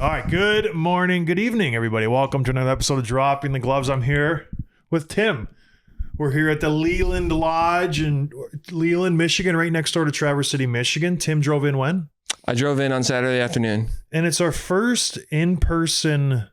All right, good morning, good evening, everybody. Welcome to another episode of Dropping the Gloves. I'm here with Tim. We're here at the Leland Lodge in Leland, Michigan, right next door to Traverse City, Michigan. Tim drove in when? I drove in on Saturday afternoon. And it's our first in-person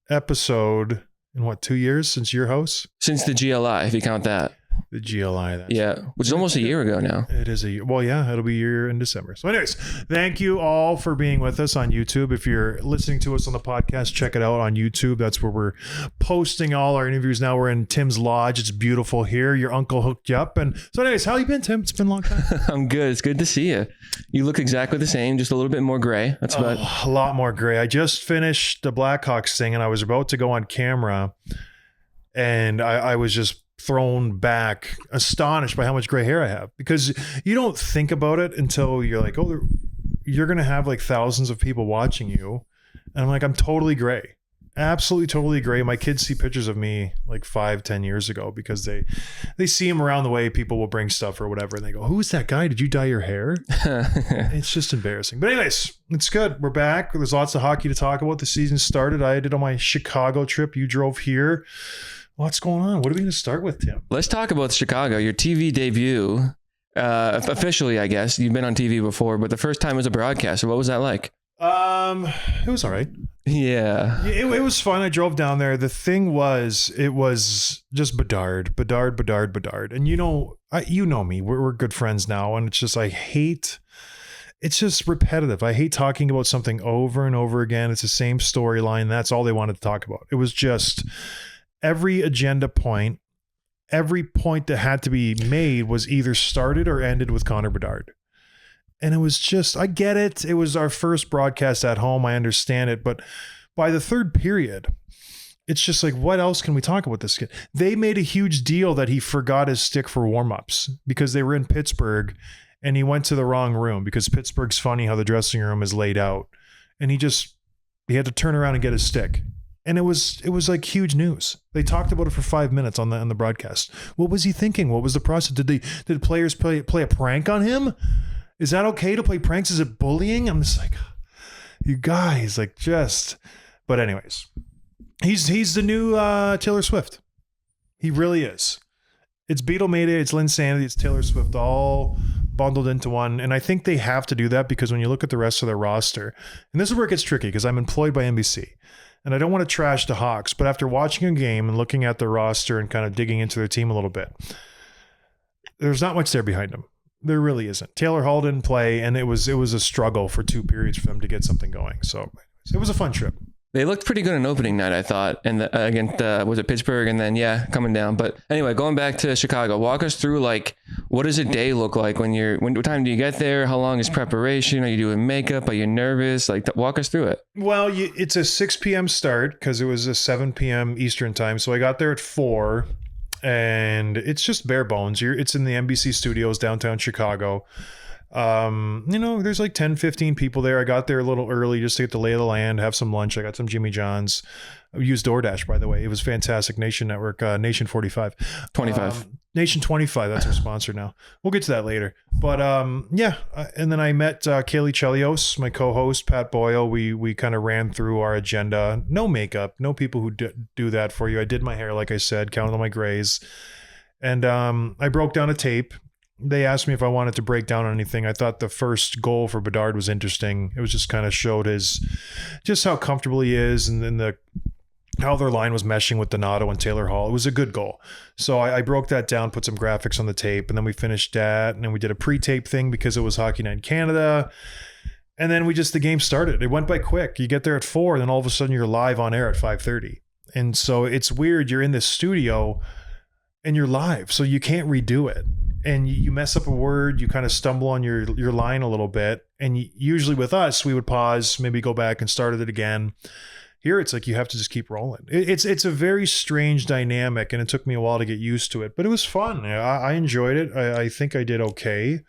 episode in 2 years since your house? Since the GLI, if you count that. The GLI. That's yeah, which is almost a year ago now. It is a year. Well, yeah, it'll be a year in December. So anyways, thank you all for being with us on YouTube. If you're listening to us on the podcast, check it out on YouTube. That's where we're posting all our interviews now. We're in Tim's lodge. It's beautiful here. Your uncle hooked you up. And so anyways, how you been, Tim? It's been a long time. I'm good. It's good to see you. You look exactly the same, just a little bit more gray. That's about a lot more gray. I just finished the Blackhawks thing and I was about to go on camera and I was just thrown back, astonished by how much gray hair I have, because you don't think about it until you're like, oh, you're going to have like thousands of people watching you. And I'm like, I'm totally gray. Absolutely totally gray. My kids see pictures of me like 5-10 years ago because they see him around the way. People will bring stuff or whatever. And they go, who's that guy? Did you dye your hair? It's just embarrassing. But anyways, it's good. We're back. There's lots of hockey to talk about. The season started. I did on my Chicago trip. You drove here. What's going on? What are we going to start with, Tim? Let's talk about Chicago. Your TV debut, officially, I guess. You've been on TV before, but the first time as a broadcaster, what was that like? It was all right. Yeah. It was fun. I drove down there. The thing was, it was just Bedard. And you know me. We're good friends now, and it's just it's just repetitive. I hate talking about something over and over again. It's the same storyline. That's all they wanted to talk about. It was just every agenda point, every point that had to be made was either started or ended with Connor Bedard. And it was just, I get it. It was our first broadcast at home. I understand it. But by the third period, it's just like, what else can we talk about this kid? They made a huge deal that he forgot his stick for warmups because they were in Pittsburgh and he went to the wrong room because Pittsburgh's funny how the dressing room is laid out. And he had to turn around and get his stick. And it was like huge news. They talked about it for 5 minutes on the broadcast. What was he thinking? What was the process? Did players play a prank on him? Is that okay to play pranks? Is it bullying? I'm just like, you guys, like just. But anyways, he's the new Taylor Swift. He really is. It's Beatlemania, it's Linsanity, it's Taylor Swift, all bundled into one. And I think they have to do that because when you look at the rest of their roster, and this is where it gets tricky because I'm employed by NBC. And I don't want to trash the Hawks, but after watching a game and looking at their roster and kind of digging into their team a little bit, there's not much there behind them. There really isn't. Taylor Hall didn't play, and it was a struggle for 2 periods for them to get something going. So it was a fun trip. They looked pretty good on opening night, I thought. And against, was it Pittsburgh? And then, coming down. But anyway, going back to Chicago, walk us through, like, what does a day look like what time do you get there? How long is preparation? Are you doing makeup? Are you nervous? Like, walk us through it. Well, it's a 6 p.m. start because it was a 7 p.m. Eastern time. So I got there at 4 and it's just bare bones. It's in the NBC studios, downtown Chicago. There's like 10, 15 people there. I got there a little early just to get the lay of the land, have some lunch. I got some Jimmy John's. I used DoorDash, by the way. It was fantastic. Nation Network, Nation 45. 25. Nation 25. That's our sponsor now. We'll get to that later. But and then I met Kaylee Chelios, my co-host, Pat Boyle. We kind of ran through our agenda. No makeup, no people who do that for you. I did my hair, like I said, counted all my grays. And I broke down a tape. They asked me if I wanted to break down on anything. I thought the first goal for Bedard was interesting. It was just kind of showed just how comfortable he is and then how their line was meshing with Donato and Taylor Hall. It was a good goal. So I broke that down, put some graphics on the tape, and then we finished that. And then we did a pre-tape thing because it was Hockey Night in Canada. And then the game started. It went by quick. You get there at 4, and then all of a sudden you're live on air at 5:30. And so it's weird. You're in this studio and you're live, so you can't redo it. And you mess up a word, you kind of stumble on your line a little bit. And usually with us, we would pause, maybe go back and start it again. Here, it's like you have to just keep rolling. It's a very strange dynamic, and it took me a while to get used to it. But it was fun. I enjoyed it. I think I did okay.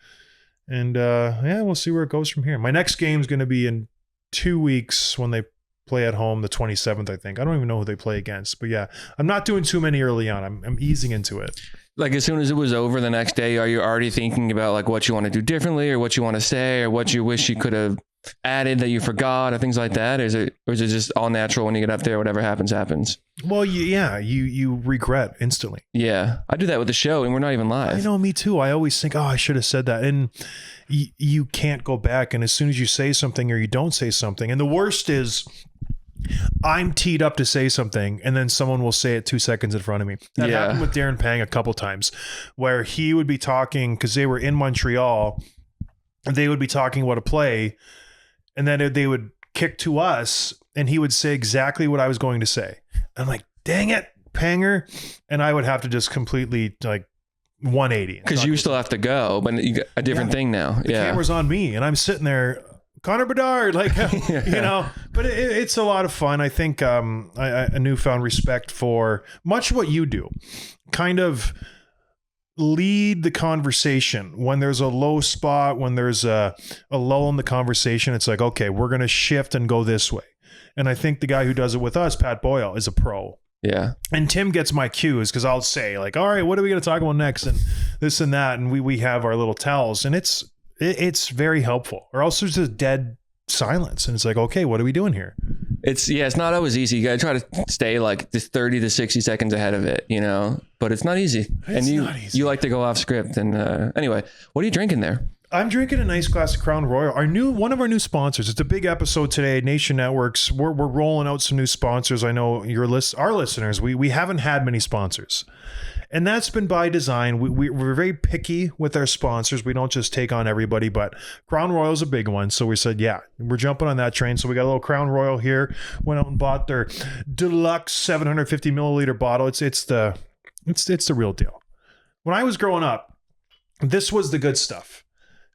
And we'll see where it goes from here. My next game is going to be in 2 weeks when they play at home, the 27th, I think. I don't even know who they play against. But yeah, I'm not doing too many early on. I'm easing into it. Like as soon as it was over the next day, are you already thinking about like what you want to do differently or what you want to say or what you wish you could have added that you forgot or things like that? Or is it just all natural when you get up there, whatever happens, happens? Well, you regret instantly. Yeah. I do that with the show and we're not even live. I know, me too. I always think, oh, I should have said that. And you can't go back. And as soon as you say something or you don't say something, and the worst is I'm teed up to say something and then someone will say it 2 seconds in front of me. That happened with Darren Pang a couple times where he would be talking because they were in Montreal. They would be talking about a play and then they would kick to us and he would say exactly what I was going to say. I'm like, dang it, Panger. And I would have to just completely like 180. Because you still have to go, but you got a different thing now. The camera's on me and I'm sitting there, Connor Bedard, like, you know, but it's a lot of fun. I think a newfound respect for much what you do, kind of lead the conversation when there's a low spot, when there's a lull in the conversation. It's like, okay, we're going to shift and go this way. And I think the guy who does it with us, Pat Boyle, is a pro. Yeah. And Tim gets my cues because I'll say like, all right, what are we going to talk about next? And this and that. And we have our little tells and it's very helpful, or else there's just dead silence. And it's like, okay, what are we doing here? It's not always easy. You got to try to stay like this 30 to 60 seconds ahead of it, you know, but it's not easy. You like to go off script. And anyway, what are you drinking there? I'm drinking a nice glass of Crown Royal. One of our new sponsors. It's a big episode today. Nation Networks. We're rolling out some new sponsors. I know our listeners. We haven't had many sponsors, and that's been by design. We're very picky with our sponsors. We don't just take on everybody, but Crown Royal is a big one. So we said, yeah, we're jumping on that train. So we got a little Crown Royal here. Went out and bought their deluxe 750 milliliter bottle. It's the real deal. When I was growing up, this was the good stuff.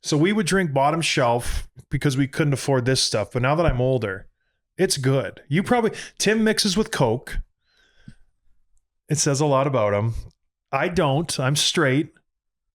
So we would drink bottom shelf because we couldn't afford this stuff. But now that I'm older, it's good. Tim mixes with Coke. It says a lot about him. I don't. I'm straight.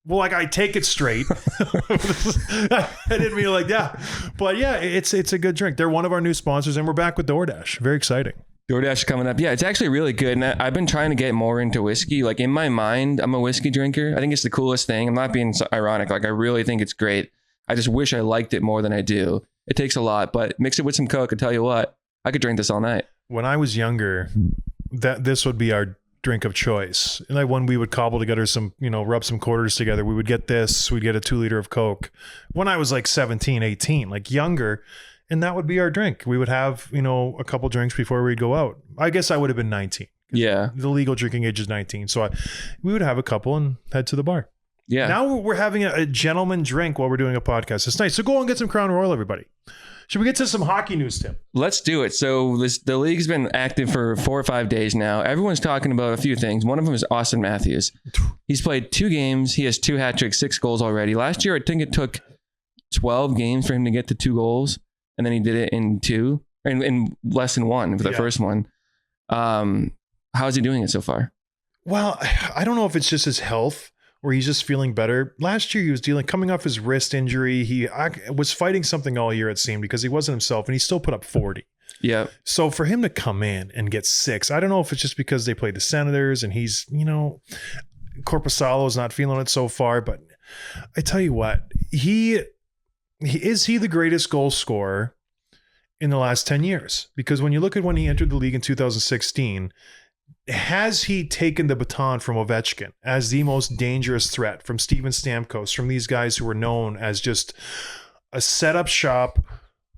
Well, like I take it straight. I didn't mean like that. But yeah, it's a good drink. They're one of our new sponsors and we're back with DoorDash. Very exciting. DoorDash coming up. Yeah, it's actually really good. And I've been trying to get more into whiskey. Like in my mind, I'm a whiskey drinker. I think it's the coolest thing. I'm not being ironic. Like I really think it's great. I just wish I liked it more than I do. It takes a lot, but mix it with some Coke. I tell you what, I could drink this all night. When I was younger, this would be our drink of choice. And like when we would cobble together some, rub some quarters together, we would get this, we'd get a 2 liter of Coke. When I was like 17, 18, like younger, and that would be our drink. We would have, a couple drinks before we'd go out. I guess I would have been 19. Yeah. The legal drinking age is 19. So we would have a couple and head to the bar. Yeah. Now we're having a gentleman drink while we're doing a podcast. It's nice. So go and get some Crown Royal, everybody. Should we get to some hockey news, Tim? Let's do it. So the league's been active for 4 or 5 days now. Everyone's talking about a few things. One of them is Austin Matthews. He's played 2 games. He has 2 hat tricks, 6 goals already. Last year, I think it took 12 games for him to get to 2 goals. And then he did it in 2, in less than 1 for the first one. How's he doing it so far? Well, I don't know if it's just his health or he's just feeling better. Last year, he was coming off his wrist injury. He was fighting something all year, it seemed, because he wasn't himself, and he still put up 40. Yeah. So for him to come in and get 6, I don't know if it's just because they played the Senators and he's, Korpisalo's not feeling it so far, but I tell you what, is he the greatest goal scorer in the last 10 years? Because when you look at when he entered the league in 2016, has he taken the baton from Ovechkin as the most dangerous threat, from Steven Stamkos, from these guys who were known as just a setup shop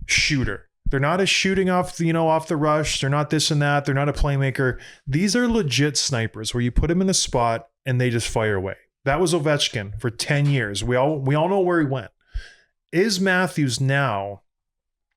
shooter? They're not a shooting off the rush. They're not this and that. They're not a playmaker. These are legit snipers where you put them in the spot and they just fire away. That was Ovechkin for 10 years. We all know where he went. Is Matthews now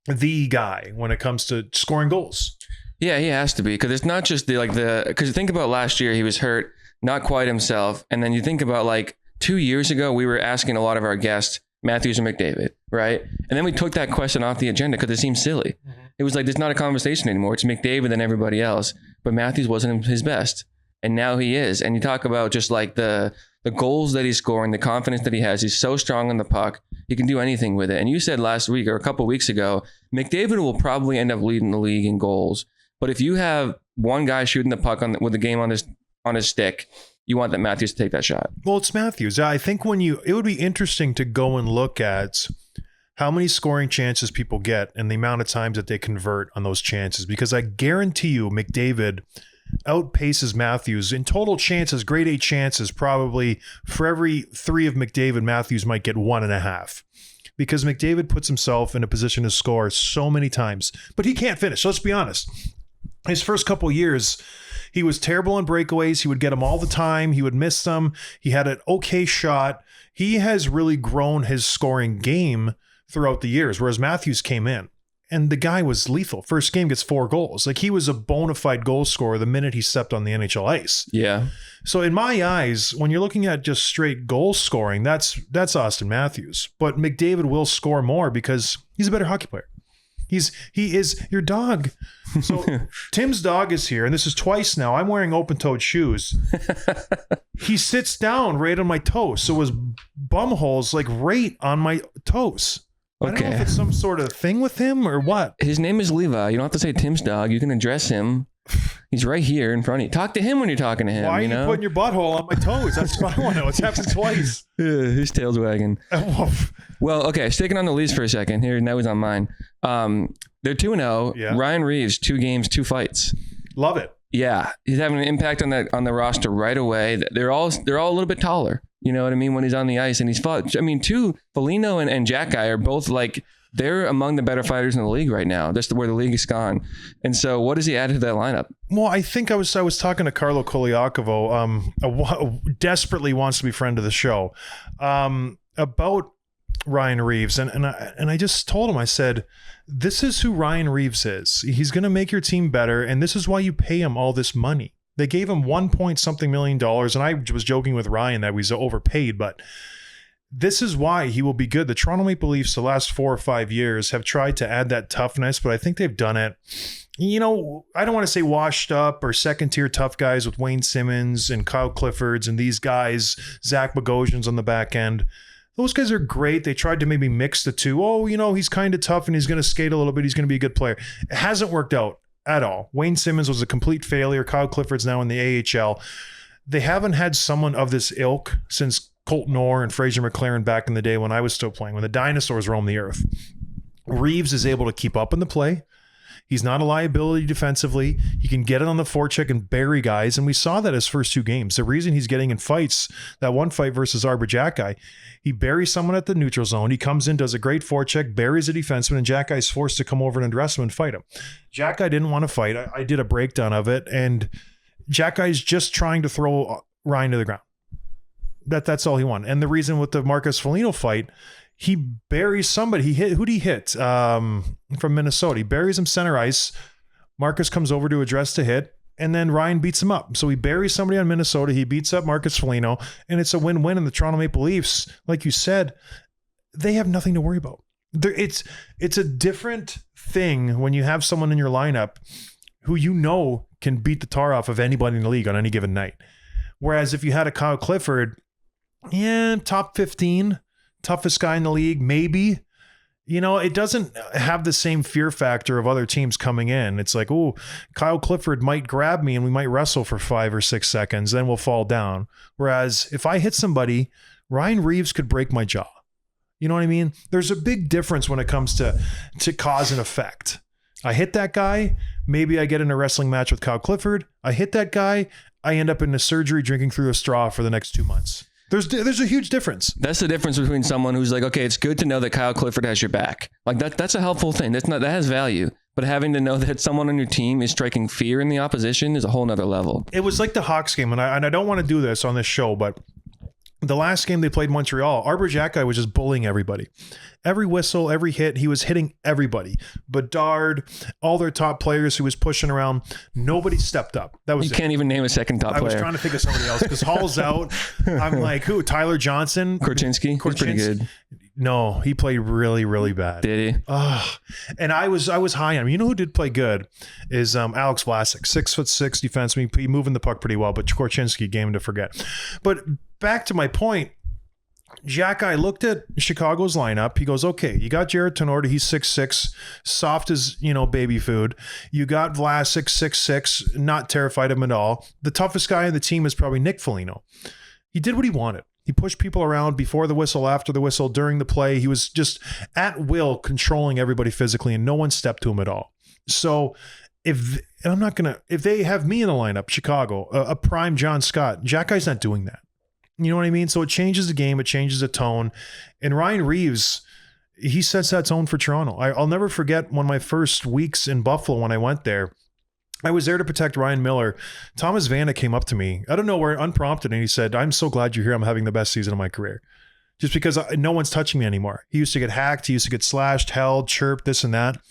the guy when it comes to scoring goals? Yeah, he has to be, because it's not just because you think about last year, he was hurt, not quite himself. And then you think about like 2 years ago, we were asking a lot of our guests, Matthews or McDavid, right? And then we took that question off the agenda because it seemed silly. Mm-hmm. It was like, there's not a conversation anymore. It's McDavid and everybody else, but Matthews wasn't his best. And now he is. And you talk about just like the goals that he's scoring, the confidence that he has. He's so strong on the puck. He can do anything with it. And you said last week or a couple of weeks ago, McDavid will probably end up leading the league in goals. But if you have one guy shooting the puck with the game on his stick, you want that Matthews to take that shot. Well, it's Matthews. I think it would be interesting to go and look at how many scoring chances people get and the amount of times that they convert on those chances, because I guarantee you McDavid outpaces Matthews in total chances, grade A chances. Probably for every 3 of McDavid, Matthews might get 1.5, because McDavid puts himself in a position to score so many times, but he can't finish. So let's be honest. His first couple years, he was terrible on breakaways. He would get them all the time. He would miss them. He had an okay shot. He has really grown his scoring game throughout the years, whereas Matthews came in and the guy was lethal. First game gets 4 goals. Like, he was a bona fide goal scorer the minute he stepped on the NHL ice. Yeah. So in my eyes, when you're looking at just straight goal scoring, that's Austin Matthews. But McDavid will score more because he's a better hockey player. He is your dog. So Tim's dog is here, and this is twice now. I'm wearing open-toed shoes. He sits down right on my toes, so his bum hole's like right on my toes. Okay. I don't know if it's some sort of thing with him or what. His name is Levi. You don't have to say Tim's dog. You can address him. He's right here in front of you. Talk to him when you're talking to him. Why are you putting your butthole on my toes? That's what I want to know. It's happened twice. His tail's wagging. Well, okay. Sticking on the Leafs for a second here. Now he's on mine. They're 2-0. Yeah. Ryan Reeves, 2 games, 2 fights. Love it. Yeah, he's having an impact on the roster right away. They're all a little bit taller. You know what I mean? When he's on the ice, and he's fought. I mean, Foligno and Jack Guy are both like, they're among the better fighters in the league right now. That's where the league is gone. And so, what does he add to that lineup? Well, I think I was talking to Carlo Koliakovo, desperately wants to be friend of the show, about Ryan Reeves, and I just told him, I said, this is who Ryan Reeves is. He's going to make your team better, and this is why you pay him all this money. They gave him $1 million, and I was joking with Ryan that he's overpaid, but this is why he will be good. The Toronto Maple Leafs the last 4 or 5 years have tried to add that toughness, but I think they've done it. You know, I don't want to say washed up or second-tier tough guys with Wayne Simmons and Kyle Cliffords and these guys, Zach Bogosian's on the back end. Those guys are great. They tried to maybe mix the two. Oh, you know, he's kind of tough and he's going to skate a little bit. He's going to be a good player. It hasn't worked out at all. Wayne Simmons was a complete failure. Kyle Clifford's now in the AHL. They haven't had someone of this ilk since Colton Orr and Fraser McLaren back in the day when I was still playing, when the dinosaurs roamed the earth. Reeves is able to keep up in the play. He's not a liability defensively. He can get it on the forecheck and bury guys, and we saw that his first 2 games. The reason he's getting in fights, that one fight versus Arbor Jack Guy, he buries someone at the neutral zone. He comes in, does a great forecheck, buries a defenseman, and Jack Guy's forced to come over and address him and fight him. Jack Guy didn't want to fight. I did a breakdown of it, and Jack Guy's just trying to throw Ryan to the ground. That's all he wanted. And the reason with the Marcus Foligno fight, he buries somebody. Who'd he hit? From Minnesota. He buries him center ice. Marcus comes over to address the hit, and then Ryan beats him up. So he buries somebody on Minnesota. He beats up Marcus Foligno, and it's a win-win. And the Toronto Maple Leafs, like you said, they have nothing to worry about. It's a different thing when you have someone in your lineup who you know can beat the tar off of anybody in the league on any given night. Whereas if you had a Kyle Clifford, top 15, toughest guy in the league, maybe. You know, it doesn't have the same fear factor of other teams coming in. It's like, oh, Kyle Clifford might grab me and we might wrestle for 5 or 6 seconds, then we'll fall down. Whereas if I hit somebody, Ryan Reeves could break my jaw. You know what I mean? There's a big difference when it comes to cause and effect. I hit that guy, maybe I get in a wrestling match with Kyle Clifford. I hit that guy, I end up in a surgery drinking through a straw for the next 2 months. There's a huge difference. That's the difference between someone who's like, okay, it's good to know that Kyle Clifford has your back. Like that's a helpful thing. That has value. But having to know that someone on your team is striking fear in the opposition is a whole nother level. It was like the Hawks game, and I don't want to do this on this show, but the last game they played Montreal, Arbor Jack Guy was just bullying everybody. Every whistle, every hit, he was hitting everybody. Bedard, all their top players who was pushing around, nobody stepped up. That was You can't even name a second top player. I was trying to think of somebody else because Hall's out. I'm like, who? Tyler Johnson? Korchinski? He's pretty good. No, he played really, really bad. Did he? And I was high on him. You know who did play good is Alex Vlasic, 6'6" defenseman. He moving the puck pretty well, but Korchinski, game to forget. But back to my point, Jack, I looked at Chicago's lineup. He goes, okay, you got Jared Tenorti. He's 6'6", soft as, baby food. You got Vlasic, 6'6", not terrified of him at all. The toughest guy on the team is probably Nick Foligno. He did what he wanted. He pushed people around before the whistle, after the whistle, during the play. He was just at will controlling everybody physically, and no one stepped to him at all. So if they have me in the lineup, Chicago, a prime John Scott, Jack Guy's not doing that. You know what I mean? So it changes the game. It changes the tone. And Ryan Reeves, he sets that tone for Toronto. I'll never forget one of my first weeks in Buffalo when I went there. I was there to protect Ryan Miller. Thomas Vanek came up to me out of nowhere, unprompted, and he said, "I'm so glad you're here. I'm having the best season of my career." Just because no one's touching me anymore. He used to get hacked. He used to get slashed, held, chirped, this and that.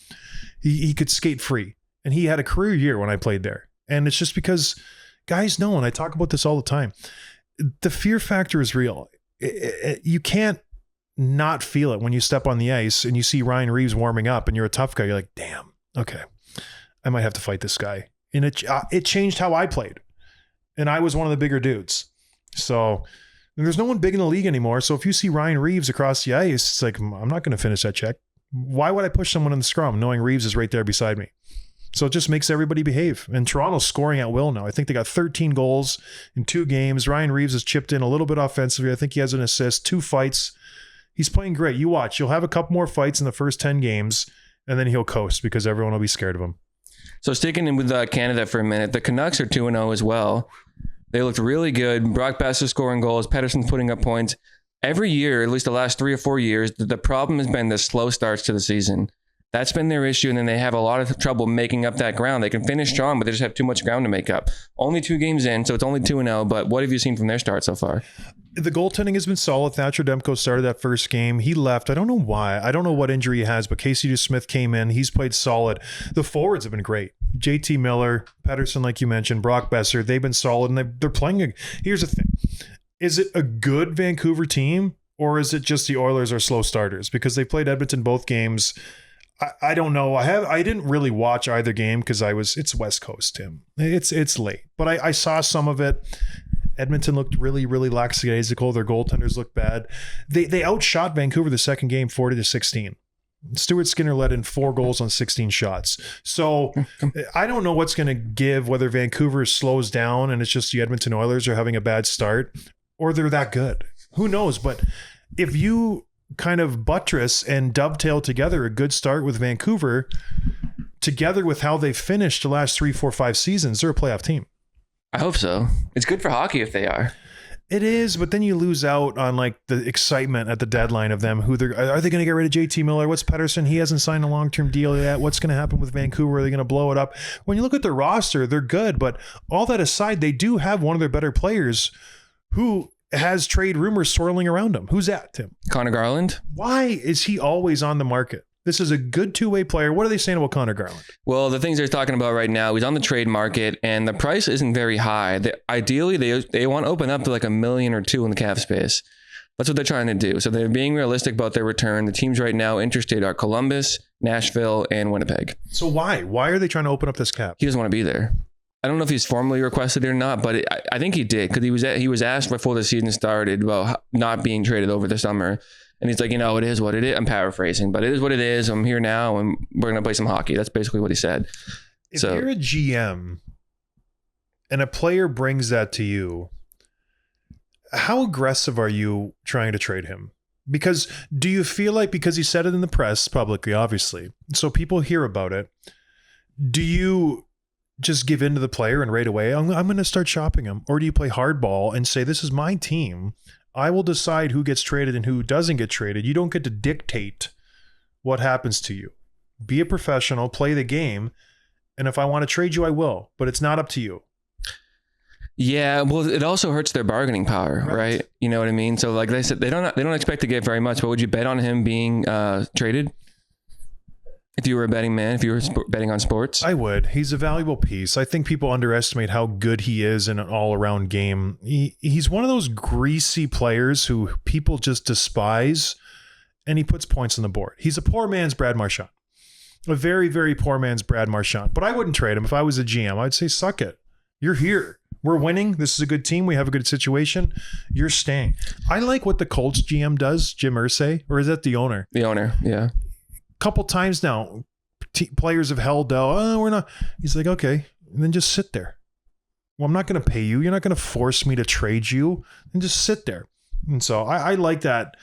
He could skate free. And he had a career year when I played there. And it's just because guys know, and I talk about this all the time, the fear factor is real. You can't not feel it when you step on the ice and you see Ryan Reeves warming up and you're a tough guy. You're like, damn, okay, I might have to fight this guy. And it changed how I played. And I was one of the bigger dudes. So there's no one big in the league anymore. So if you see Ryan Reeves across the ice, it's like, I'm not going to finish that check. Why would I push someone in the scrum knowing Reeves is right there beside me? So it just makes everybody behave. And Toronto's scoring at will now. I think they got 13 goals in 2 games. Ryan Reeves has chipped in a little bit offensively. I think he has an assist, 2 fights. He's playing great. You watch. You'll have a couple more fights in the first 10 games, and then he'll coast because everyone will be scared of him. So sticking in with Canada for a minute, the Canucks are 2-0 as well. They looked really good. Brock Besser scoring goals. Pettersson's putting up points. Every year, at least the last 3 or 4 years, the problem has been the slow starts to the season. That's been their issue, and then they have a lot of trouble making up that ground. They can finish strong, but they just have too much ground to make up. Only 2 games in, so it's only 2-0, but what have you seen from their start so far? The goaltending has been solid. Thatcher Demko started that first game. He left. I don't know why. I don't know what injury he has, but Casey DeSmith came in. He's played solid. The forwards have been great. JT Miller, Pettersson, like you mentioned, Brock Besser, they've been solid, and they're playing. Here's the thing. Is it a good Vancouver team, or is it just the Oilers are slow starters? Because they played Edmonton both games. I don't know. I didn't really watch either game because it's West Coast, Tim. It's late. But I saw some of it. Edmonton looked really, really lackadaisical. Their goaltenders looked bad. They outshot Vancouver the second game 40-16. Stuart Skinner let in 4 goals on 16 shots. So I don't know what's going to give, whether Vancouver slows down and it's just the Edmonton Oilers are having a bad start, or they're that good. Who knows? But if you kind of buttress and dovetail together a good start with Vancouver, together with how they've finished the last 3, 4, 5 seasons, they're a playoff team. I hope so. It's good for hockey if they are. It is, but then you lose out on like the excitement at the deadline of them. Are they going to get rid of JT Miller? What's Pettersson? He hasn't signed a long-term deal yet. What's going to happen with Vancouver? Are they going to blow it up? When you look at their roster, they're good, but all that aside, they do have one of their better players who has trade rumors swirling around him. Who's that, Tim? Connor Garland. Why is he always on the market? This is a good 2-way player. What are they saying about Connor Garland? Well, the things they're talking about right now, he's on the trade market, and the price isn't very high. Ideally, they want to open up to like $1 million or $2 million in the cap space. That's what they're trying to do. So they're being realistic about their return. The teams right now interested are Columbus, Nashville, and Winnipeg. So why? Why are they trying to open up this cap? He doesn't want to be there. I don't know if he's formally requested it or not, but I think he did, because he was asked before the season started about not being traded over the summer. And he's like, it is what it is. I'm paraphrasing, but it is what it is. I'm here now, and we're going to play some hockey. That's basically what he said. If you're a GM and a player brings that to you, how aggressive are you trying to trade him? Because do you feel like, because he said it in the press publicly, obviously, so people hear about it, do you just give in to the player and right away, I'm going to start shopping him? Or do you play hardball and say, this is my team, I will decide who gets traded and who doesn't get traded. You don't get to dictate what happens to you. Be a professional, play the game, and if I want to trade you, I will, but it's not up to you. Yeah, well, it also hurts their bargaining power, right? You know what I mean? So like they said, they don't expect to get very much, but would you bet on him being traded? If you were a betting man, if you were betting on sports? I would. He's a valuable piece. I think people underestimate how good he is in an all-around game. He's one of those greasy players who people just despise, and he puts points on the board. He's a poor man's Brad Marchand. A very, very poor man's Brad Marchand. But I wouldn't trade him. If I was a GM, I'd say, suck it. You're here. We're winning. This is a good team. We have a good situation. You're staying. I like what the Colts GM does, Jim Irsay, or is that the owner? The owner, yeah. Couple times now, players have held out. Oh, we're not. He's like, okay, and then just sit there. Well, I'm not going to pay you. You're not going to force me to trade you. And just sit there. And so I like that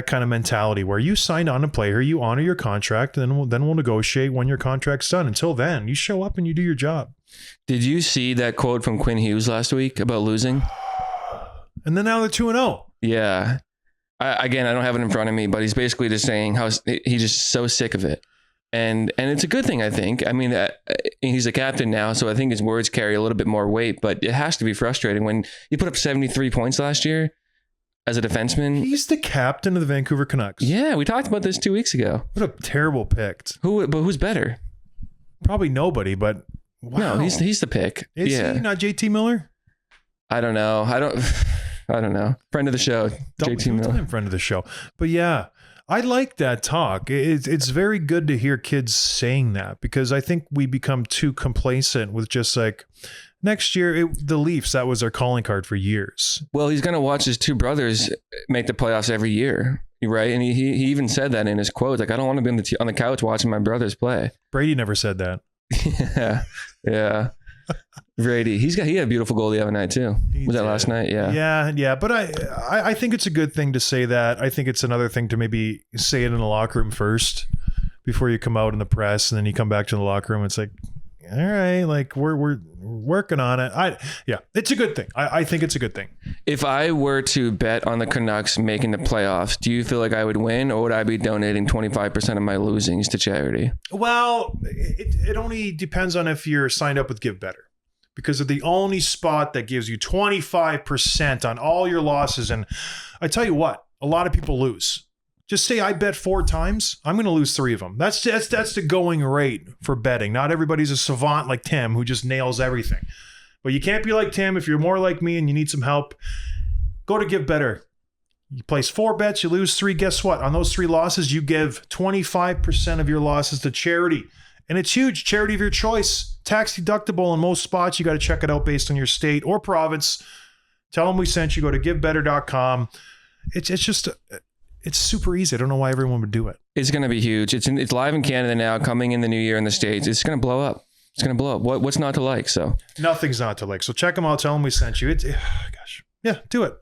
kind of mentality where you signed on to play here, you honor your contract, and then we'll negotiate when your contract's done. Until then, you show up and you do your job. Did you see that quote from Quinn Hughes last week about losing? And then now they're 2-0. Yeah. I don't have it in front of me, but he's basically just saying how he's just so sick of it. And it's a good thing, I think. I mean, he's a captain now, so I think his words carry a little bit more weight, but it has to be frustrating when he put up 73 points last year as a defenseman. He's the captain of the Vancouver Canucks. Yeah, we talked about this 2 weeks ago. What a terrible pick. But who's better? Probably nobody, but wow. No, he's the pick. Is he not JT Miller? I don't know. I don't know. Friend of the show, JT Miller. Friend of the show. But yeah, I like that talk. It's very good to hear kids saying that, because I think we become too complacent with just like, next year, the Leafs, that was their calling card for years. Well, he's going to watch his two brothers make the playoffs every year, right? And he even said that in his quote, like, I don't want to be on the couch watching my brothers play. Brady never said that. Yeah. Brady, he had a beautiful goal the other night too. Was that last night? Yeah. But I think it's a good thing to say that. I think it's another thing to maybe say it in the locker room first before you come out in the press, and then you come back to the locker room. It's like, all right, like we're working on it. It's a good thing. I think it's a good thing. If I were to bet on the Canucks making the playoffs, do you feel like I would win, or would I be donating 25% of my losings to charity? Well, it only depends on if you're signed up with Give Better, because of the only spot that gives you 25% on all your losses. And I tell you what, a lot of people lose. Just say I bet 4 times, I'm going to lose 3 of them. That's the going rate for betting. Not everybody's a savant like Tim who just nails everything. But you can't be like Tim. If you're more like me and you need some help, go to Give Better. You place 4 bets, you lose 3. Guess what? On those 3 losses, you give 25% of your losses to charity. And it's huge. Charity of your choice. Tax deductible in most spots. You got to check it out based on your state or province. Tell them we sent you. Go to givebetter.com. It's super easy. I don't know why everyone would do it. It's going to be huge. It's live in Canada now, coming in the new year in the States. It's going to blow up. It's going to blow up. What's not to like? So nothing's not to like. So check them out. Tell them we sent you. Gosh. Yeah, do it.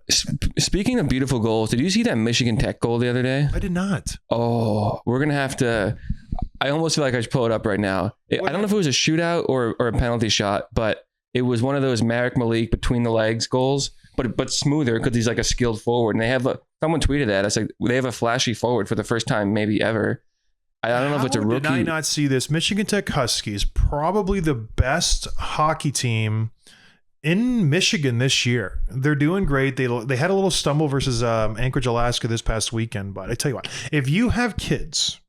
Speaking of beautiful goals, did you see that Michigan Tech goal the other day? I did not. Oh, we're going to have to... I almost feel like I should pull it up right now. I don't know if it was a shootout or a penalty shot, but it was one of those Marek Malik between the legs goals, but smoother because he's like a skilled forward. And they have someone tweeted that. It's like they have a flashy forward for the first time maybe ever. I don't know if it's a rookie. How did I not see this? Michigan Tech Huskies, probably the best hockey team in Michigan this year. They're doing great. They had a little stumble versus Anchorage, Alaska this past weekend. But I tell you what, if you have kids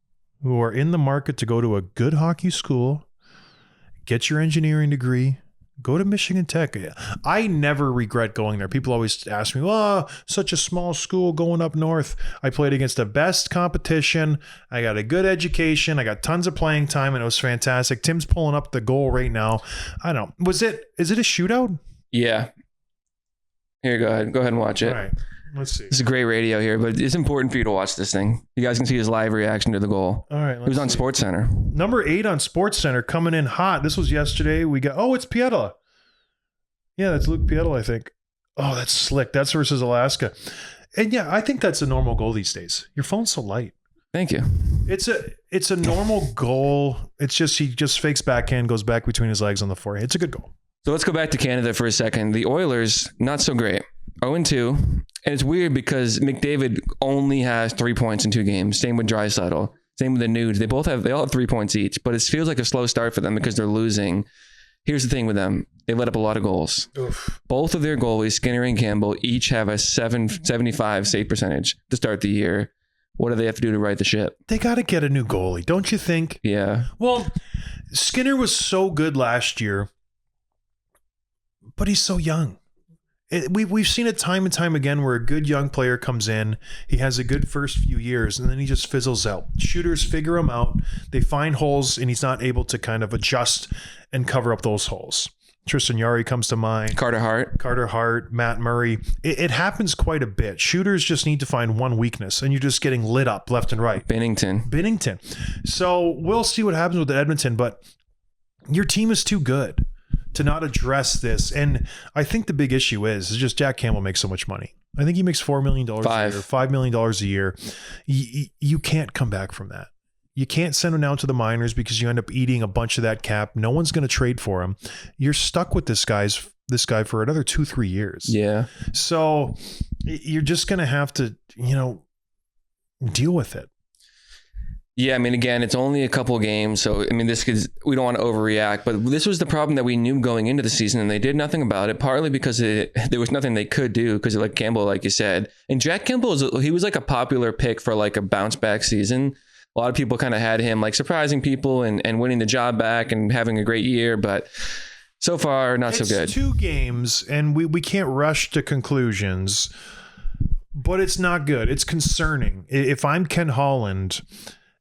who are in the market to go to a good hockey school, get your engineering degree, go to Michigan Tech. I never regret going there. People always ask me, oh, such a small school going up north. I played against the best competition. I got a good education. I got tons of playing time, and it was fantastic. Tim's pulling up the goal right now. I don't know. Is it a shootout? Yeah. Here, go ahead and watch it. All right. Let's see. This is great radio here, but it's important for you to watch this thing. You guys can see his live reaction to the goal. All right. It was on SportsCenter. Number 8 on SportsCenter coming in hot. This was yesterday. It's Pietla. Yeah, that's Luke Pietla, I think. Oh, that's slick. That's versus Alaska. And yeah, I think that's a normal goal these days. Your phone's so light. Thank you. It's a normal goal. It's just he just fakes backhand, goes back between his legs on the forehead. It's a good goal. So let's go back to Canada for a second. The Oilers, not so great. 0-2. And it's weird because McDavid only has 3 points in 2 games. Same with Draisaitl. Same with the Nudes. They all have 3 points each, but it feels like a slow start for them because they're losing. Here's the thing with them. They let up a lot of goals. Oof. Both of their goalies, Skinner and Campbell, each have a 775 save percentage to start the year. What do they have to do to right the ship? They got to get a new goalie, don't you think? Yeah. Well, Skinner was so good last year, but he's so young. We've seen it time and time again where a good young player comes in, he has a good first few years, and then he just fizzles out. Shooters figure him out, they find holes, and he's not able to kind of adjust and cover up those holes. Tristan Jarry comes to mind. Carter Hart, Matt Murray. It happens quite a bit. Shooters just need to find one weakness, and you're just getting lit up left and right. Binnington. So we'll see what happens with Edmonton, but your team is too good to not address this. And I think the big issue is just Jack Campbell makes so much money. I think he makes $4 million a year, $5 million a year. You can't come back from that. You can't send him down to the minors because you end up eating a bunch of that cap. No one's going to trade for him. You're stuck with this guy for another 2-3 years. Yeah. So you're just going to have to, deal with it. Yeah, I mean, again, it's only a couple games, so I mean, we don't want to overreact, but this was the problem that we knew going into the season, and they did nothing about it. Partly because there was nothing they could do because, like Campbell, like you said, and Jack Campbell he was like a popular pick for like a bounce back season. A lot of people kind of had him like surprising people and winning the job back and having a great year, but so far not so good. It's 2 games, and we can't rush to conclusions, but it's not good. It's concerning. If I'm Ken Holland.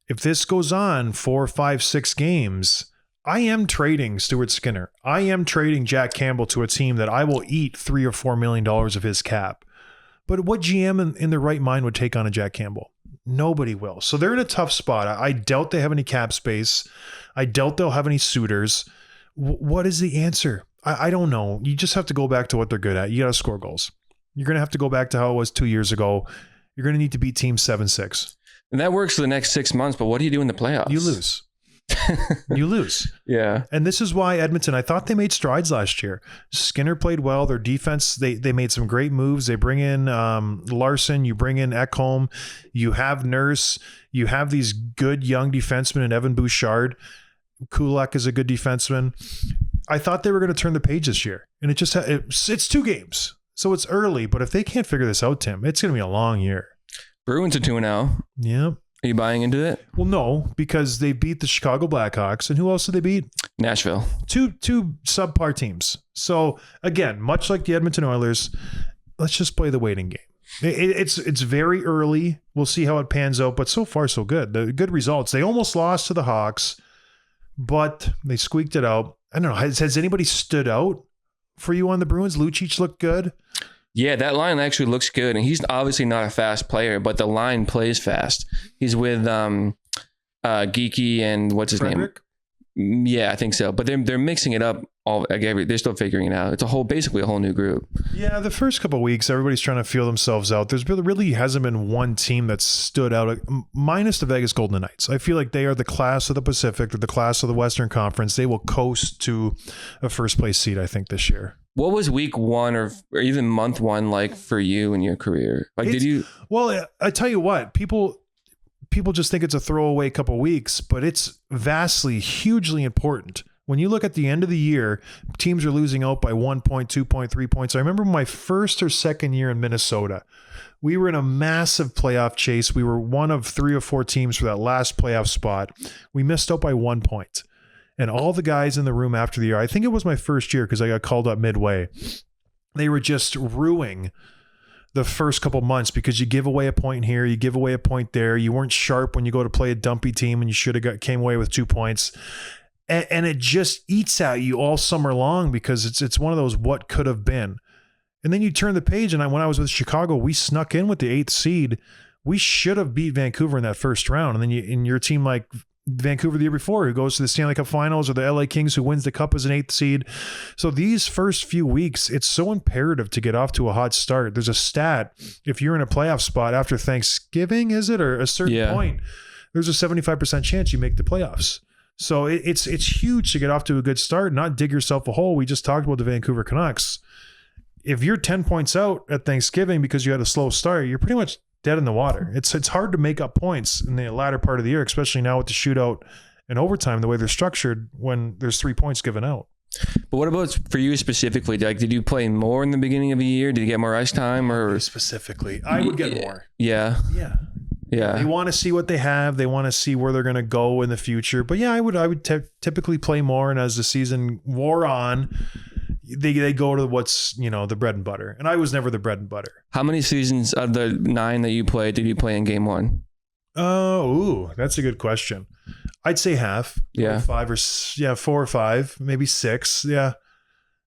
If this goes on 4, 5, 6 games, I am trading Stuart Skinner. I am trading Jack Campbell to a team that I will eat $3 or $4 million of his cap. But what GM in their right mind would take on a Jack Campbell? Nobody will. So they're in a tough spot. I doubt they have any cap space. I doubt they'll have any suitors. What is the answer? I don't know. You just have to go back to what they're good at. You got to score goals. You're going to have to go back to how it was 2 years ago. You're going to need to beat teams 7-6. And that works for the next 6 months, but what do you do in the playoffs? You lose. You lose. Yeah. And this is why Edmonton, I thought they made strides last year. Skinner played well. Their defense, they made some great moves. They bring in Larson. You bring in Ekholm. You have Nurse. You have these good young defensemen in Evan Bouchard. Kulak is a good defenseman. I thought they were going to turn the page this year. And it's 2 games. So it's early. But if they can't figure this out, Tim, it's going to be a long year. Bruins are 2-0. Yeah. Are you buying into it? Well, no, because they beat the Chicago Blackhawks. And who else did they beat? Nashville. Two subpar teams. So, again, much like the Edmonton Oilers, let's just play the waiting game. It's very early. We'll see how it pans out. But so far, so good. The good results. They almost lost to the Hawks, but they squeaked it out. I don't know. Has anybody stood out for you on the Bruins? Lucic looked good. Yeah, that line actually looks good, and he's obviously not a fast player, but the line plays fast. He's with Geeky and what's his Frederick? name? Yeah, I think so. But they're mixing it up all. They're still figuring it out. It's basically a whole new group. Yeah, the first couple of weeks, everybody's trying to feel themselves out. There's really hasn't been one team that stood out, minus the Vegas Golden Knights. I feel like they are the class of the Pacific, or the class of the Western Conference. They will coast to a first place seed, I think, this year. What was week 1 or even month 1 like for you in your career? Like, did you? Well, I tell you what, people just think it's a throwaway couple weeks, but it's vastly, hugely important. When you look at the end of the year, teams are losing out by 1 point, 2 point, 3 points. I remember my first or second year in Minnesota, we were in a massive playoff chase. We were one of 3 or 4 teams for that last playoff spot. We missed out by 1 point. And all the guys in the room after the year, I think it was my first year because I got called up midway, they were just ruining the first couple months because you give away a point here, you give away a point there. You weren't sharp when you go to play a dumpy team and you should have came away with 2 points. And it just eats at you all summer long because it's one of those what could have been. And then you turn the page, and when I was with Chicago, we snuck in with the 8th seed. We should have beat Vancouver in that first round. And then in your team like Vancouver the year before, who goes to the Stanley Cup Finals, or the LA Kings, who wins the Cup as an 8th seed. So these first few weeks, it's so imperative to get off to a hot start. There's a stat, if you're in a playoff spot after Thanksgiving, is it, or a certain point, there's a 75% chance you make the playoffs. So it's huge to get off to a good start, not dig yourself a hole. We just talked about the Vancouver Canucks. If you're 10 points out at Thanksgiving because you had a slow start, you're pretty much dead in the water. It's hard to make up points in the latter part of the year, especially now with the shootout and overtime, the way they're structured when there's 3 points given out. But what about for you specifically? Like, did you play more in the beginning of the year? Did you get more ice time, or specifically? I would get more. Yeah. They want to see what they have. They want to see where they're going to go in the future. But yeah, I would typically play more. And as the season wore on, they go to what's, the bread and butter. And I was never the bread and butter. How many seasons of the 9 that you played did you play in game 1? That's a good question. I'd say half. Yeah. 4 or 5, maybe 6. Yeah.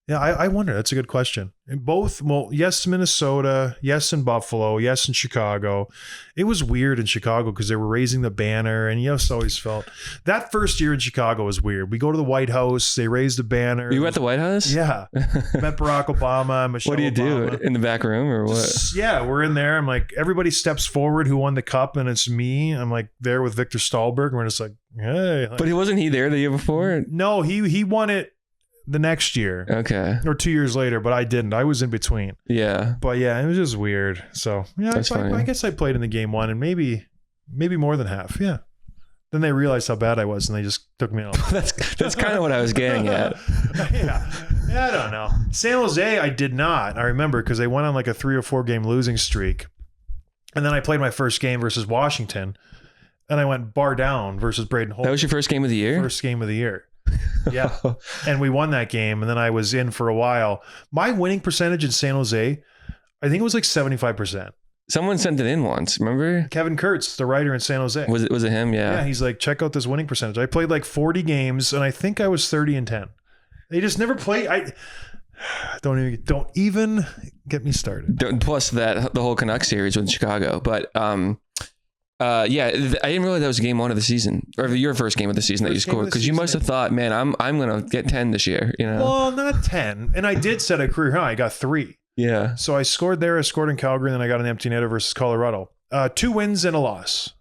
Yeah, I wonder. That's a good question. In both, well, yes, Minnesota, yes, in Buffalo, yes, in Chicago. It was weird in Chicago because they were raising the banner, and you just always felt that first year in Chicago was weird. We go to the White House, they raised the banner. You were at the White House? Yeah, met Barack Obama, Michelle. What do you Obama. do in the back room or what? Yeah, we're in there. I'm like, everybody steps forward who won the cup, and it's me. I'm like there with Victor Stahlberg. We're just like, hey. But wasn't he there the year before? No, he won it the next year. Okay. Or 2 years later, but I didn't. I was in between. Yeah. But yeah, it was just weird. So yeah, I guess I played in the game one and maybe more than half. Yeah. Then they realized how bad I was and they just took me off. that's kind of what I was getting at. Yeah, I don't know. San Jose, I did not. I remember because they went on like a 3 or 4 game losing streak. And then I played my first game versus Washington. And I went bar down versus Braden Holt. That was your first game of the year? First game of the year. Yeah. And we won that game. And then I was in for a while. My winning percentage in San Jose, I think it was like 75%. Someone sent it in once, remember? Kevin Kurtz, the writer in San Jose. Was it him? Yeah. Yeah, he's like, check out this winning percentage. I played like 40 games and I think I was 30-10. They just never play. Don't even get me started. Plus the whole Canucks series with Chicago. But I didn't realize that was game one of the season, or your first game of the season that you scored, because you must have thought, man, I'm gonna get 10 this year. You know? Well, not 10, and I did set a career high. I got 3. Yeah. So I scored there. I scored in Calgary, and then I got an empty netter versus Colorado. 2 wins and a loss.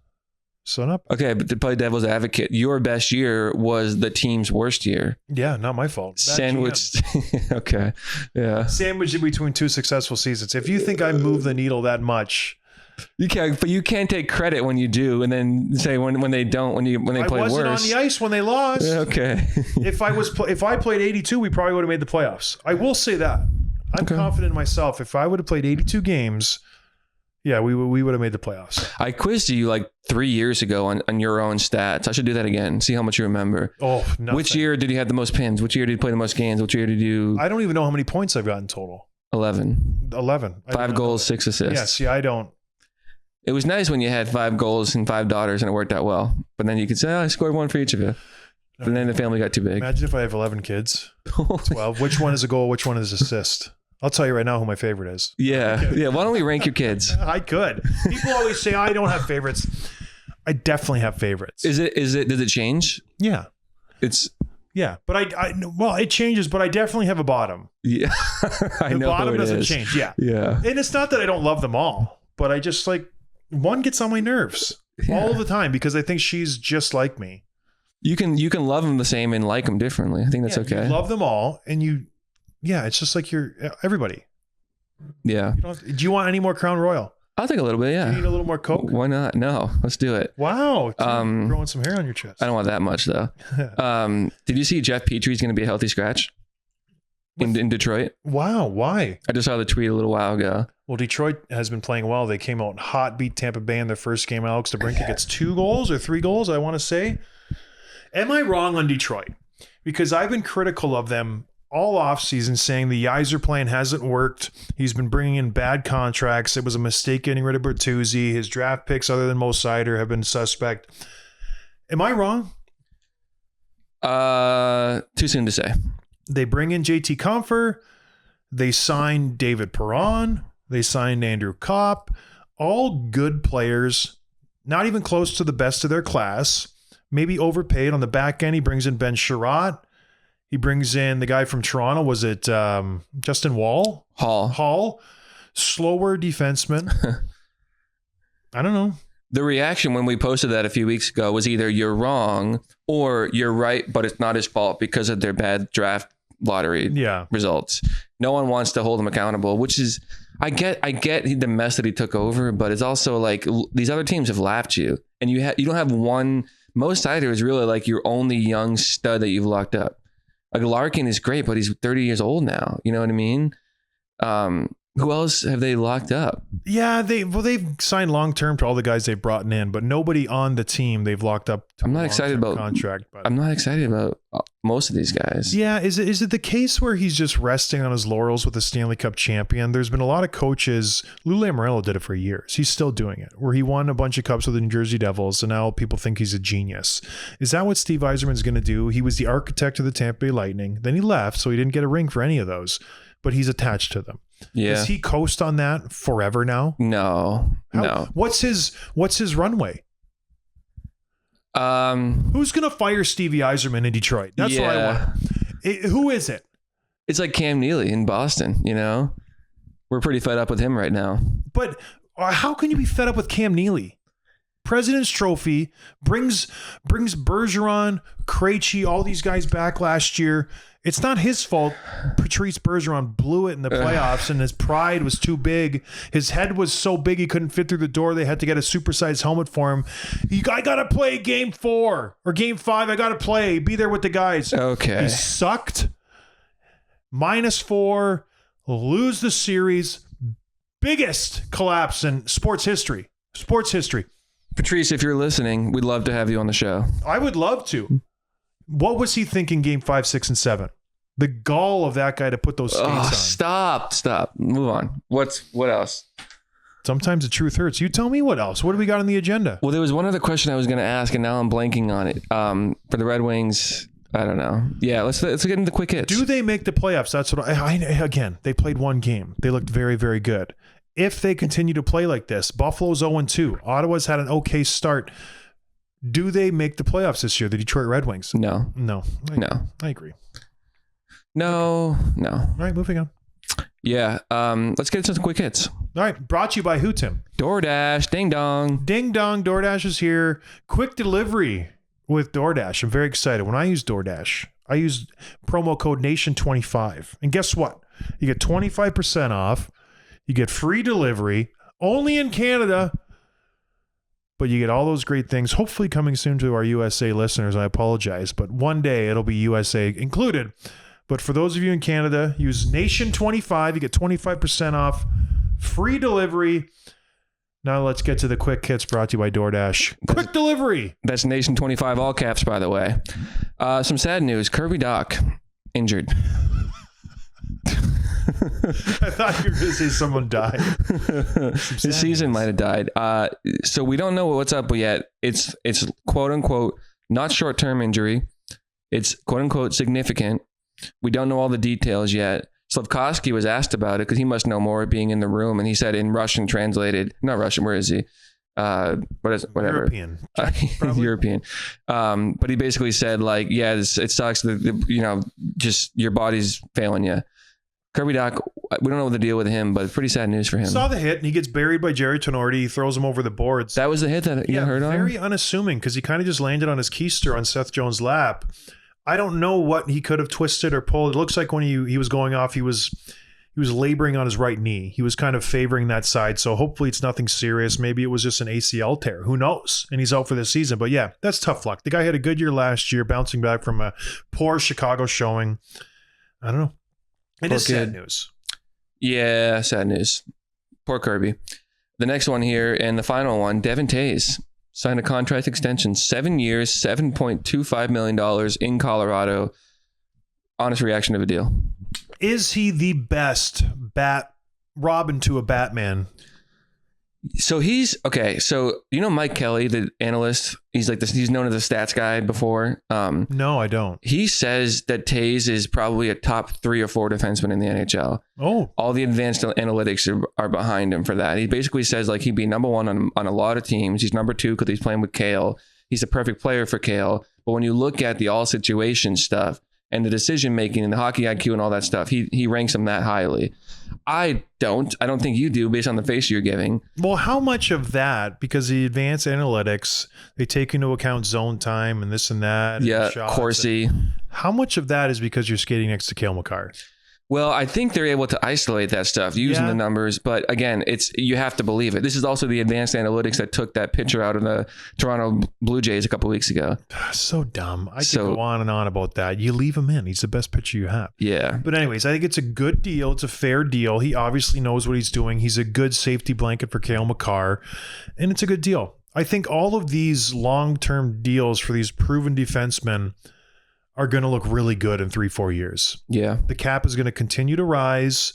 So not okay, but to play devil's advocate, your best year was the team's worst year. Yeah, not my fault. Sandwiched. Okay. Yeah. Sandwiched in between 2 successful seasons. If you think I moved the needle that much. You can't, but you can't take credit when you do, and then say when they don't, when they play worse. I wasn't on the ice when they lost. Okay. If I played 82, we probably would have made the playoffs. I will say that. I'm confident in myself. If I would have played 82 games, yeah, we would have made the playoffs. I quizzed you like 3 years ago on your own stats. I should do that again. See how much you remember. Oh, nothing. Which year did you have the most pins? Which year did you play the most games? Which year did you? I don't even know how many points I've got in total. 11. 5 goals, 6 assists. Yeah, see, I don't. It was nice when you had 5 goals and 5 daughters and it worked out well. But then you could say, I scored 1 for each of you. But then the family got too big. Imagine if I have 11 kids. 12. Which one is a goal? Which one is assist? I'll tell you right now who my favorite is. Yeah. Yeah. Why don't we rank your kids? I could. People always say, I don't have favorites. I definitely have favorites. Does it change? Yeah. Yeah. But well, it changes, but I definitely have a bottom. Yeah. I know. The bottom doesn't change. Yeah. Yeah. And it's not that I don't love them all, but I just like, one gets on my nerves all the time because I think she's just like me. You can love them the same and like them differently. I think that's okay. You love them all, and it's just like you're everybody. Yeah. Do you want any more Crown Royal? I'll take a little bit. Yeah. Do you need a little more Coke? Why not? No, let's do it. Wow. Growing some hair on your chest. I don't want that much though. Did you see Jeff Petry's going to be a healthy scratch in Detroit? Wow. Why? I just saw the tweet a little while ago. Well, Detroit has been playing well. They came out hot, beat Tampa Bay in their first game. Alex DeBrincat gets 2 goals or 3 goals, I want to say. Am I wrong on Detroit? Because I've been critical of them all offseason, saying the Yzer plan hasn't worked. He's been bringing in bad contracts. It was a mistake getting rid of Bertuzzi. His draft picks, other than Mo Seider, have been suspect. Am I wrong? Too soon to say. They bring in JT Compher. They signed David Perron. They signed Andrew Kopp. All good players, not even close to the best of their class. Maybe overpaid on the back end. He brings in Ben Sherratt. He brings in the guy from Toronto. Was it Justin Hall? Slower defenseman. I don't know. The reaction when we posted that a few weeks ago was either you're wrong or you're right, but it's not his fault because of their bad draft lottery results. No one wants to hold him accountable, which is, I get the mess that he took over, but it's also like these other teams have laughed you, and you don't have one. Mo Seider is really like your only young stud that you've locked up. Like Larkin is great, but he's 30 years old now. You know what I mean? Who else have they locked up? Yeah, they've signed long term to all the guys they've brought in, but nobody on the team they've locked up. To I'm not excited about contract. But I'm not excited about most of these guys. Yeah, is it the case where he's just resting on his laurels with the Stanley Cup champion? There's been a lot of coaches. Lou Lamoriello did it for years. He's still doing it, where he won a bunch of cups with the New Jersey Devils, and now people think he's a genius. Is that what Steve Yzerman's going to do? He was the architect of the Tampa Bay Lightning. Then he left, so he didn't get a ring for any of those, but he's attached to them. Yeah. Does he coast on that forever now? No. What's his runway? Who's gonna fire Stevie Yzerman in Detroit? That's what I want. Who is it? It's like Cam Neely in Boston. We're pretty fed up with him right now. But how can you be fed up with Cam Neely? President's Trophy brings Bergeron, Krejci, all these guys back last year. It's not his fault. Patrice Bergeron blew it in the playoffs, and his pride was too big. His head was so big he couldn't fit through the door. They had to get a supersized helmet for him. I got to play game 4 or game 5. I got to play. Be there with the guys. Okay. He sucked. -4. Lose the series. Biggest collapse in sports history. Patrice, if you're listening, we'd love to have you on the show. I would love to. What was he thinking game 5, 6, and 7? The gall of that guy to put those skates on. Stop. Move on. What else? Sometimes the truth hurts. You tell me what else. What do we got on the agenda? Well, there was one other question I was going to ask, and now I'm blanking on it. For the Red Wings, I don't know. Yeah, let's get into the quick hits. Do they make the playoffs? That's what again, they played one game. They looked very, very good. If they continue to play like this, Buffalo's 0-2. Ottawa's had an okay start. Do they make the playoffs this year, the Detroit Red Wings? No. I agree. No. All right, moving on. Yeah. Let's get into some quick hits. All right, brought to you by who, Tim? DoorDash. Ding dong. Ding dong, DoorDash is here. Quick delivery with DoorDash. I'm very excited. When I use DoorDash, I use promo code NATION25. And guess what? You get 25% off. You get free delivery, only in Canada. But you get all those great things, hopefully coming soon to our USA listeners. I apologize, but one day it'll be USA included. But for those of you in Canada, use NATION25. You get 25% off, free delivery. Now let's get to the quick hits brought to you by DoorDash. Quick delivery. That's NATION25, all caps, by the way. Some sad news. Kirby Dach, injured. I thought you were going to say someone died. His season might have died. So we don't know what's up yet. It's quote unquote not short-term injury. It's quote unquote significant. We don't know all the details yet. Slavkovsky was asked about it because he must know more being in the room, and he said in Russian translated, not Russian, where is he? Whatever. European. European. But he basically said like, yeah, it sucks that, just your body's failing you. Kirby Dach, we don't know what the deal with him, but pretty sad news for him. Saw the hit, and he gets buried by Jerry Tenorti. He throws him over the boards. That was the hit that you heard on? Very unassuming, because he kind of just landed on his keister on Seth Jones' lap. I don't know what he could have twisted or pulled. It looks like when he was going off, he was laboring on his right knee. He was kind of favoring that side, so hopefully it's nothing serious. Maybe it was just an ACL tear. Who knows? And he's out for the season. But yeah, that's tough luck. The guy had a good year last year, bouncing back from a poor Chicago showing. I don't know. It is sad news. Yeah, sad news. Poor Kirby. The next one here, and the final one, Devin Tays signed a contract extension, 7 years, $7.25 million in Colorado. Honest reaction to the deal. Is he the best Robin to a Batman? So he's okay. So Mike Kelly, the analyst, he's like this. He's known as a stats guy before. No, I don't. He says that Tays is probably a top 3 or 4 defenseman in the NHL. Oh, all the advanced analytics are behind him for that. He basically says like he'd be number 1 on a lot of teams. He's number 2 because he's playing with Kale. He's a perfect player for Kale. But when you look at the all situation stuff and the decision making and the hockey IQ and all that stuff, he ranks him that highly. I don't think you do based on the face you're giving. Well, how much of that, because the advanced analytics, they take into account zone time and this and that. Yeah, Corsi. How much of that is because you're skating next to Cale Makar? Well, I think they're able to isolate that stuff using the numbers, but again, you have to believe it. This is also the advanced analytics that took that picture out of the Toronto Blue Jays a couple weeks ago. So dumb. I could go on and on about that. You leave him in. He's the best pitcher you have. Yeah. But anyways, I think it's a good deal. It's a fair deal. He obviously knows what he's doing. He's a good safety blanket for Cale Makar, and it's a good deal. I think all of these long-term deals for these proven defensemen are going to look really good in 3-4 years. Yeah. The cap is going to continue to rise.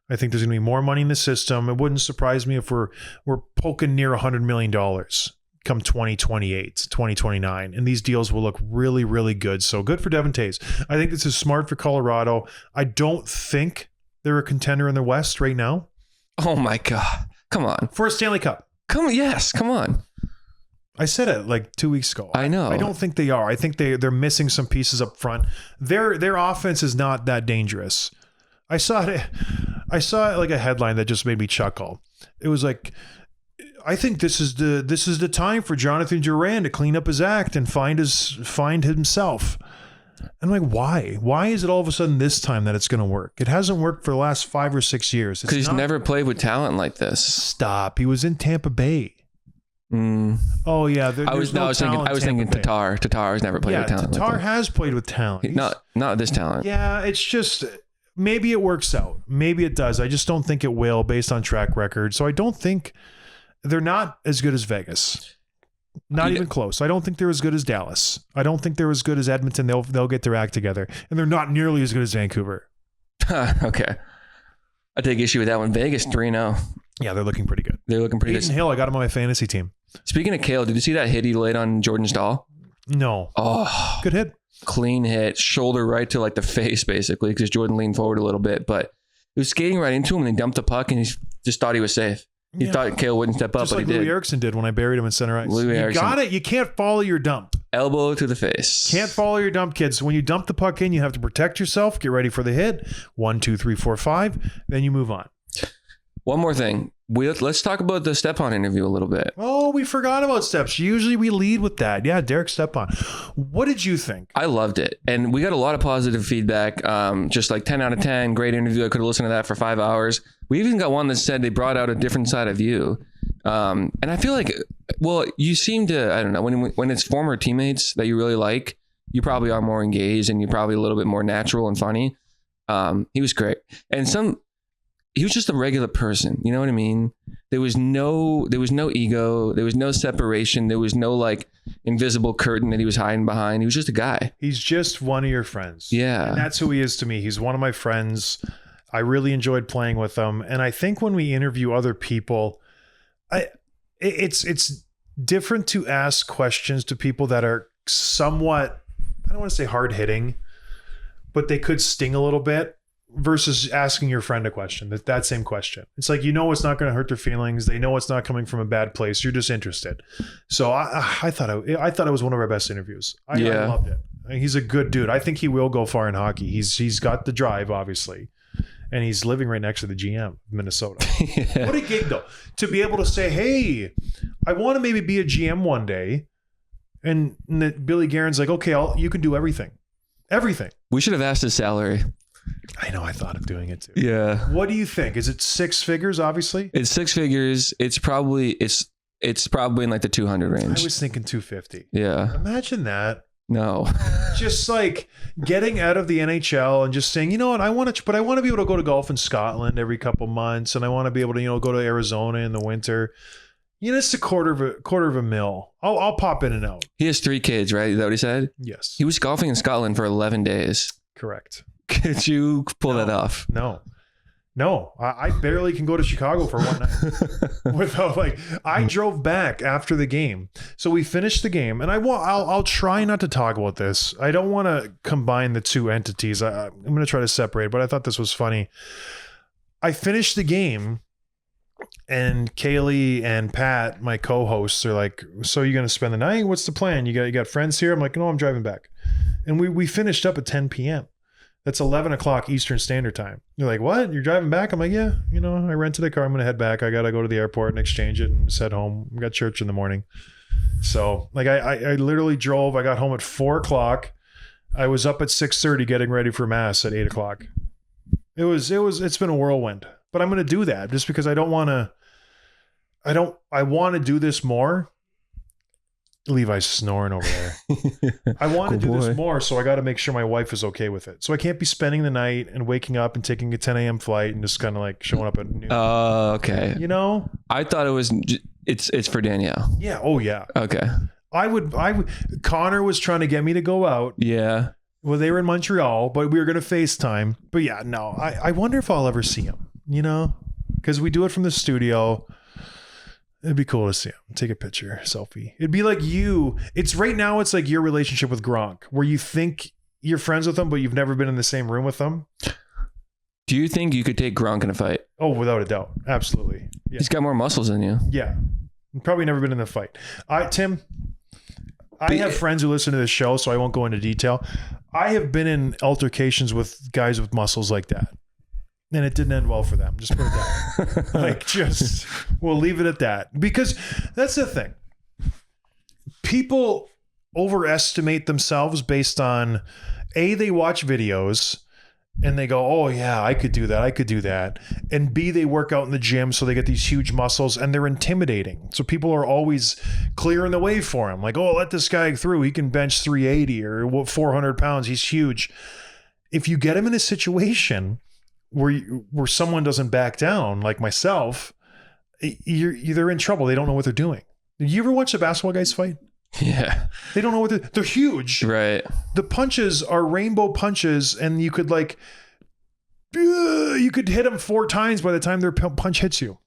I think there's going to be more money in the system. It wouldn't surprise me if we're poking near $100 million come 2028, 2029. And these deals will look really, really good. So good for Devon Toews. I think this is smart for Colorado. I don't think they're a contender in the West right now. Oh my God. Come on. For a Stanley Cup. Come on. I said it like 2 weeks ago. I know. I don't think they are. I think they're missing some pieces up front. Their offense is not that dangerous. I saw it like a headline that just made me chuckle. It was like, I think this is the time for Jonathan Duran to clean up his act and find himself. And I'm like, why? Why is it all of a sudden this time that it's going to work? It hasn't worked for the last 5 or 6 years. Because he's never played with talent like this. Stop. He was in Tampa Bay. Oh yeah, I was thinking Tatar. Tatar has never played with talent. Tatar has played with talent. Not this talent. Yeah, it's just maybe it works out. Maybe it does. I just don't think it will based on track record. So I don't think they're not as good as Vegas. Not even close. I don't think they're as good as Dallas. I don't think they're as good as Edmonton. They'll get their act together, and they're not nearly as good as Vancouver. Okay, I take issue with that one. Vegas 3-0. Yeah, they're looking pretty good. Good. Hill, I got him on my fantasy team. Speaking of Cale, did you see that hit he laid on Jordan Stahl? No. Oh, good hit. Clean hit, shoulder right to like the face, basically, because Jordan leaned forward a little bit, but he was skating right into him, and he dumped the puck, and he just thought he was safe. He thought Cale wouldn't step up, just but like he did. Louis Eriksson did when I buried him in center ice. You got it. You can't follow your dump. Elbow to the face. Can't follow your dump, kids. When you dump the puck in, you have to protect yourself. Get ready for the hit. 1, 2, 3, 4, 5. Then you move on. One more thing. Let's talk about the Stepan interview a little bit. Oh, we forgot about Steps. Usually we lead with that. Yeah, Derek Stepan. What did you think? I loved it. And we got a lot of positive feedback. Just like 10 out of 10. Great interview. I could have listened to that for 5 hours. We even got one that said they brought out a different side of you. And I feel like, well, you seem to, I don't know, when it's former teammates that you really like, you probably are more engaged and you're probably a little bit more natural and funny. He was great. And he was just a regular person. You know what I mean? There was no ego. There was no separation. There was no like invisible curtain that he was hiding behind. He was just a guy. He's just one of your friends. Yeah. And that's who he is to me. He's one of my friends. I really enjoyed playing with him. And I think when we interview other people, it's different to ask questions to people that are somewhat, I don't want to say hard hitting, but they could sting a little bit. Versus asking your friend a question, that same question. It's like, it's not going to hurt their feelings. They know it's not coming from a bad place. You're just interested. So I thought it was one of our best interviews. I loved it. He's a good dude. I think he will go far in hockey. He's got the drive, obviously, and he's living right next to the GM of Minnesota. Yeah. What a gig, though, to be able to say, "Hey, I want to maybe be a GM one day," and Billy Guerin's like, "Okay, you can do everything." We should have asked his salary. I know. I thought of doing it too. Yeah. What do you think? Is it 6 figures? Obviously, it's 6 figures. It's probably in like the 200 range. I was thinking 250. Yeah. Imagine that. No. Just like getting out of the NHL and just saying, you know what, I want to be able to go to golf in Scotland every couple months, and I want to be able to go to Arizona in the winter. It's a quarter of a mil. I'll pop in and out. He has 3 kids, right? Is that what he said? Yes. He was golfing in Scotland for 11 days. Correct. Could you pull that off? No. I barely can go to Chicago for one night without I drove back after the game. So we finished the game, and I'll try not to talk about this. I don't want to combine the two entities. I'm going to try to separate, but I thought this was funny. I finished the game, and Kaylee and Pat, my co-hosts, are like, "So you're going to spend the night? What's the plan? You got friends here?" I'm like, "No, I'm driving back." And we finished up at 10 p.m. That's 11 o'clock Eastern Standard Time. You're like, "What? You're driving back?" I'm like, "Yeah, I rented a car. I'm going to head back. I got to go to the airport and exchange it and just head home. We got church in the morning." So I literally drove. I got home at 4 o'clock. I was up at 6:30 getting ready for mass at 8 o'clock. It's been a whirlwind, but I'm going to do that just because I want to do this more. Levi's snoring over there. I want to do this more, so I got to make sure my wife is okay with it. So I can't be spending the night and waking up and taking a 10 a.m. flight and just kind of like showing up at noon. Oh, okay. You know? I thought it was, it's for Danielle. Yeah. Oh, yeah. Okay. I would. Connor was trying to get me to go out. Yeah. Well, they were in Montreal, but we were going to FaceTime. But yeah, no, I wonder if I'll ever see him, you know? Because we do it from the studio. It'd be cool to see him. Take a picture, selfie. It'd be like it's right now, it's like your relationship with Gronk, where you think you're friends with him, but you've never been in the same room with him. Do you think you could take Gronk in a fight? Oh, without a doubt. Absolutely. Yeah. He's got more muscles than you. Yeah. Probably never been in a fight. Tim, I have friends who listen to this show, so I won't go into detail. I have been in altercations with guys with muscles like that. And it didn't end well for them. Just put it that way. We'll leave it at that. Because that's the thing. People overestimate themselves based on, A, they watch videos and they go, oh yeah, I could do that. And B, they work out in the gym, so they get these huge muscles and they're intimidating. So people are always clearing the way for him. Like, oh, let this guy through. He can bench 380 or 400 pounds. He's huge. If you get him in a situation where someone doesn't back down, like myself, they're in trouble. They don't know what they're doing. You ever watch the basketball guys fight? Yeah. They don't know what they're huge. Right. The punches are rainbow punches, and you could hit them 4 times by the time their punch hits you.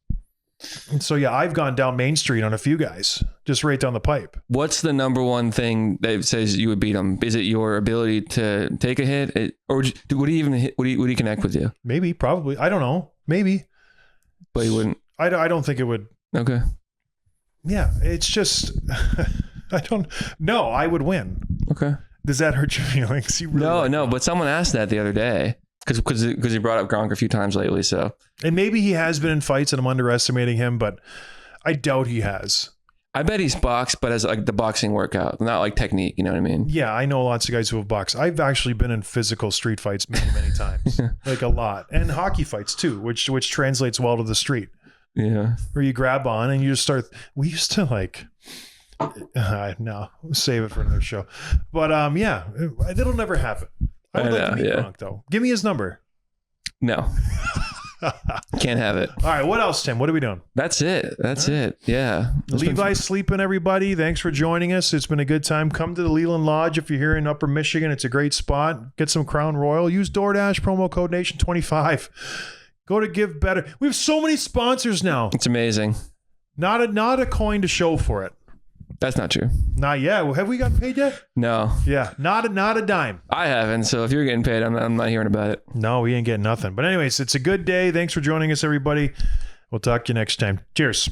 And so, yeah, I've gone down Main Street on a few guys, just right down the pipe. What's the number one thing that says you would beat them? Is it your ability to take a hit, or would he even hit? Would he connect with you? Maybe, probably. I don't know. Maybe, but he wouldn't. I don't think it would. Okay. Yeah, it's just I don't know. I would win. Okay. Does that hurt your feelings? You really no. But someone asked that the other day. Because he brought up Gronk a few times lately, so. And maybe he has been in fights and I'm underestimating him, but I doubt he has. I bet he's boxed, but as like the boxing workout, not like technique, you know what I mean? Yeah, I know lots of guys who have boxed. I've actually been in physical street fights many times, like a lot. And hockey fights too, which translates well to the street. Yeah. Where you grab on and you just start, we used to like, no, save it for another show. But yeah, it'll never happen. I would like to meet Gronk, though. Give me his number. No. Can't have it. All right. What else, Tim? What are we doing? That's it. Yeah. Levi's sleeping, everybody. Thanks for joining us. It's been a good time. Come to the Leland Lodge if you're here in Upper Michigan. It's a great spot. Get some Crown Royal. Use DoorDash, promo code Nation25. Go to Give Better. We have so many sponsors now. It's amazing. Not a coin to show for it. That's not true. Not yet. Well, have we gotten paid yet? No. Yeah. Not a dime. I haven't. So if you're getting paid, I'm not hearing about it. No, we ain't getting nothing. But anyways, it's a good day. Thanks for joining us, everybody. We'll talk to you next time. Cheers.